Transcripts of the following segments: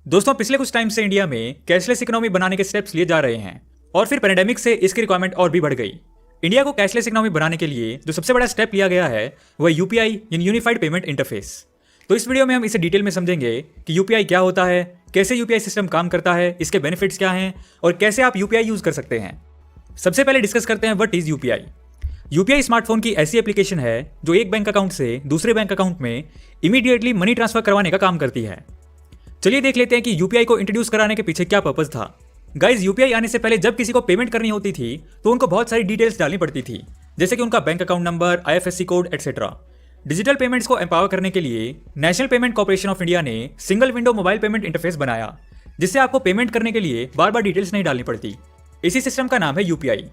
दोस्तों पिछले कुछ टाइम से इंडिया में कैशलेस इकोनॉमी बनाने के स्टेप्स लिए जा रहे हैं और फिर पैंडेमिक से इसकी रिक्वायरमेंट और भी बढ़ गई। इंडिया को कैशलेस इकोनॉमी बनाने के लिए जो सबसे बड़ा स्टेप लिया गया है वह यूपीआई यानी यूनिफाइड पेमेंट इंटरफेस। तो इस वीडियो में हम इसे डिटेल में समझेंगे कि यूपीआई क्या होता है, कैसे यूपीआई सिस्टम काम करता है, इसके बेनिफिट्स क्या हैं और कैसे आप यूपीआई यूज कर सकते हैं। सबसे पहले डिस्कस करते हैं what is UPI. UPI smartphone की ऐसी एप्लीकेशन है जो एक बैंक अकाउंट से दूसरे बैंक अकाउंट में इमीडिएटली मनी ट्रांसफर करवाने का काम करती है। चलिए देख लेते हैं कि यूपीआई को इंट्रोड्यूस कराने के पीछे क्या पर्पस था। गाइज, यूपीआई आने से पहले जब किसी को पेमेंट करनी होती थी तो उनको बहुत सारी डिटेल्स डालनी पड़ती थी, जैसे कि उनका bank account number, IFSC code etcetera. Digital payments को एम्पावर करने के लिए National Payment Corporation of India ने single window mobile payment interface बनाया, जिससे आपको पेमेंट करने के लिए बार बार डिटेल्स नहीं डालनी पड़ती। इसी सिस्टम का नाम है यूपीआई।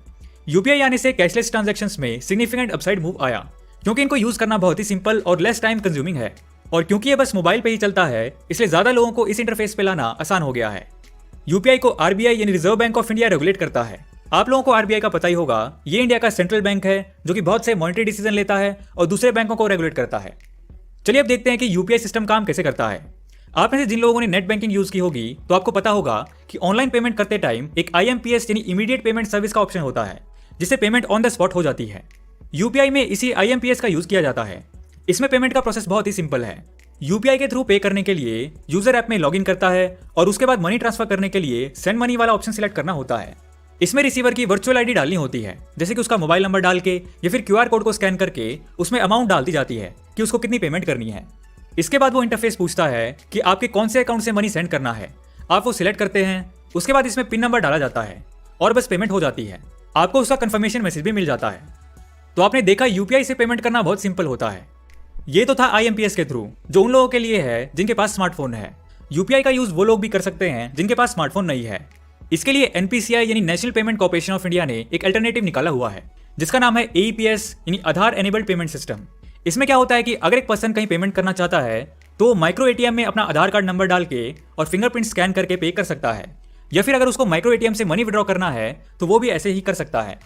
यूपीआई आने से कैशलेस ट्रांजैक्शंस में सिग्निफिकेंट अपसाइड मूव आया, क्योंकि इनको यूज करना बहुत ही सिंपल और लेस टाइम कंज्यूमिंग है। और क्योंकि ये बस मोबाइल पे ही चलता है, इसलिए ज्यादा लोगों को इस इंटरफेस पे लाना आसान हो गया है। यूपीआई को आरबीआई यानी reserve bank of India regulate करता है। आप लोगों को आरबीआई का पता ही होगा, ये इंडिया का सेंट्रल बैंक है जो कि बहुत से मॉनेटरी डिसीजन लेता है और दूसरे बैंकों को रेगुलेट करता है। चलिए अब देखते हैं कि यूपीआई सिस्टम काम कैसे करता है। आप में से जिन लोगों ने नेट बैंकिंग यूज की होगी तो आपको पता होगा कि ऑनलाइन पेमेंट करते टाइम एक आईएमपीएस यानी इमीडिएट पेमेंट सर्विस का ऑप्शन होता है, जिससे पेमेंट ऑन द स्पॉट हो जाती है। यूपीआई में इसी आईएमपीएस का यूज किया जाता है। इसमें पेमेंट का प्रोसेस बहुत ही सिंपल है। यूपीआई के थ्रू पे करने के लिए यूजर ऐप में लॉगिन करता है और उसके बाद मनी ट्रांसफर करने के लिए सेंड मनी वाला ऑप्शन सिलेक्ट करना होता है। इसमें रिसीवर की वर्चुअल आईडी डालनी होती है, जैसे कि उसका मोबाइल नंबर डाल के या फिर क्यूआर कोड को स्कैन करके उसमें अमाउंट डाल दी जाती है कि उसको कितनी पेमेंट करनी है। इसके बाद वो इंटरफेस पूछता है कि आपके कौन से अकाउंट से मनी सेंड करना है। आप वो सिलेक्ट करते हैं, उसके बाद इसमें पिन नंबर डाला जाता है और बस पेमेंट हो जाती है। आपको उसका कंफर्मेशन मैसेज भी मिल जाता है। तो आपने देखा यूपीआई से पेमेंट करना बहुत सिंपल होता है। ये तो था आईएमपीएस के थ्रू, जो उन लोगों के लिए है जिनके पास स्मार्टफोन है। यूपीआई का यूज वो लोग भी कर सकते हैं जिनके पास स्मार्टफोन नहीं है। इसके लिए एनपीसीआई यानी national Payment Corporation of India ने एक अल्टरनेटिव निकाला हुआ है, जिसका नाम है एईपीएस यानी आधार एनेबल्ड पेमेंट सिस्टम। इसमें क्या होता है कि अगर एक पर्सन कहीं पेमेंट करना चाहता है तो माइक्रो एटीएम में अपना आधार कार्ड नंबर डाल के और फिंगरप्रिंट स्कैन करके पे कर सकता है, या फिर अगर उसको माइक्रो एटीएम से मनी विड्रॉ करना है तो वो भी ऐसे ही कर सकता है।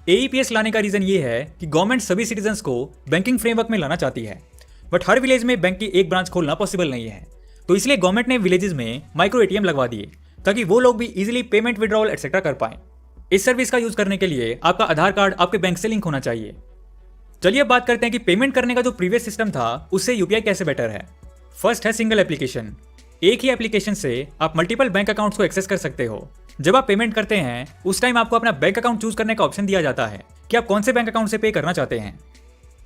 एईपीएस लाने का रीजन ये है कि गवर्नमेंट सभी सिटीजन्स को बैंकिंग फ्रेमवर्क में लाना चाहती है, बट हर विलेज में बैंक की एक ब्रांच खोलना पॉसिबल नहीं है। तो इसलिए गवर्नमेंट ने विलेजेस में माइक्रो एटीएम लगवा दिए ताकि वो लोग भी इजीली पेमेंट विड्रॉल एक्सेट्रा कर पाएं। इस सर्विस का यूज करने के लिए आपका आधार कार्ड आपके बैंक से लिंक होना चाहिए। चलिए अब बात करते हैं कि पेमेंट करने का जो प्रीवियस सिस्टम था उससे यूपीआई कैसे बेटर है। फर्स्ट है सिंगल एप्लीकेशन। एक ही एप्लीकेशन से आप मल्टीपल बैंक अकाउंट्स को एक्सेस कर सकते हो। जब आप पेमेंट करते हैं उस टाइम आपको अपना बैंक अकाउंट चूज करने का ऑप्शन दिया जाता है कि आप कौन से बैंक अकाउंट से पे करना चाहते हैं।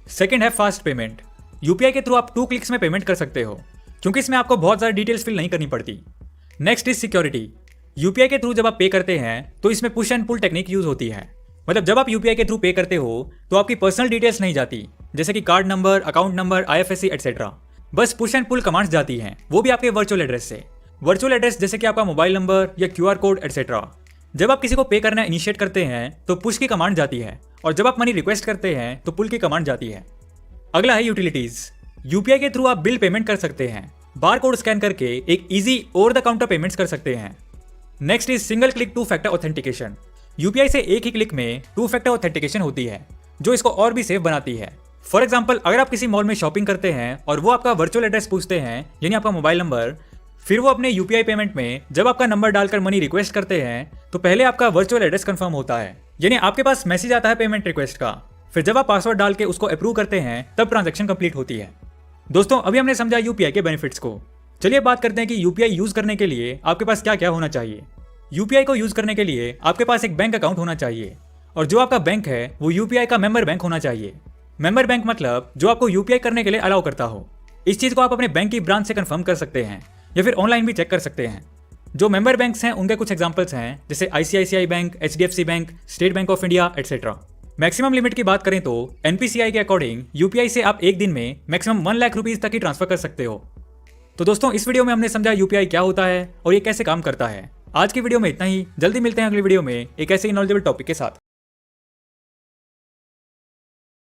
सेकंड है फास्ट पेमेंट। यूपीआई के थ्रू आप 2 क्लिक्स में पेमेंट कर सकते हो, क्योंकि इसमें आपको बहुत ज़्यादा डिटेल्स फिल नहीं करनी पड़ती। Next is security. यूपीआई के थ्रू जब आप पे करते हैं तो इसमें push and pull technique use होती है। मतलब जब आप यूपीआई के थ्रू पे करते हो तो आपकी पर्सनल डिटेल्स नहीं जाती, जैसे कि card number, account number, IFSC etcetera. बस पुश एंड पुल कमांड्स जाती हैं, वो भी आपके वर्चुअल एड्रेस से। वर्चुअल एड्रेस जैसे कि आपका मोबाइल नंबर या क्यूआर कोड एटसेट्रा। जब आप किसी को पे करना इनिशिएट करते हैं तो पुश की कमांड जाती है, और जब आप मनी रिक्वेस्ट करते हैं तो पुल की कमांड जाती है। अगला है यूटिलिटीज। यूपीआई के थ्रू आप बिल पेमेंट कर सकते हैं, बार कोड स्कैन करके एक easy over the counter payments कर सकते हैं। Next is single click 2 factor authentication. UPI से एक ही क्लिक में 2 फैक्टर ऑथेंटिकेशन होती है, जो इसको और भी सेफ बनाती है। फॉर एग्जाम्पल, अगर आप किसी मॉल में शॉपिंग करते हैं और वो आपका वर्चुअल एड्रेस पूछते हैं, यानी आपका मोबाइल नंबर, फिर वो अपने यूपीआई पेमेंट में जब आपका नंबर डालकर मनी रिक्वेस्ट करते हैं तो पहले आपका वर्चुअल एड्रेस कंफर्म होता है, यानी आपके पास मैसेज आता है पेमेंट रिक्वेस्ट का। फिर जब आप पासवर्ड डाल के उसको अप्रूव करते हैं तब ट्रांजैक्शन कंप्लीट होती है। दोस्तों, अभी हमने समझा यूपीआई के बेनिफिट्स को। चलिए बात करते हैं कि यूपीआई यूज करने के लिए आपके पास क्या क्या होना चाहिए। यूपीआई को यूज करने के लिए आपके पास एक बैंक अकाउंट होना चाहिए, और जो आपका बैंक है वो यूपीआई का मेंबर बैंक होना चाहिए। मेंबर बैंक मतलब जो आपको यूपीआई करने के लिए अलाउ करता हो। इस चीज को आप अपने बैंक की ब्रांच से कंफर्म कर सकते हैं या फिर ऑनलाइन भी चेक कर सकते हैं। जो मेंबर बैंक्स हैं उनके कुछ एग्जांपल्स हैं, जैसे ICICI bank, HDFC bank, state bank of India etcetera. Maximum limit की बात करें तो एनपीसीआई के अकॉर्डिंग यूपीआई से आप एक दिन में मैक्सिमम 1 लाख रुपीज तक ही ट्रांसफर कर सकते हो। तो दोस्तों, इस वीडियो में हमने समझा यूपीआई क्या होता है और ये कैसे काम करता है। आज की वीडियो में इतना ही। जल्दी मिलते हैं अगली वीडियो में एक ऐसे ही नॉलेजेबल टॉपिक के साथ।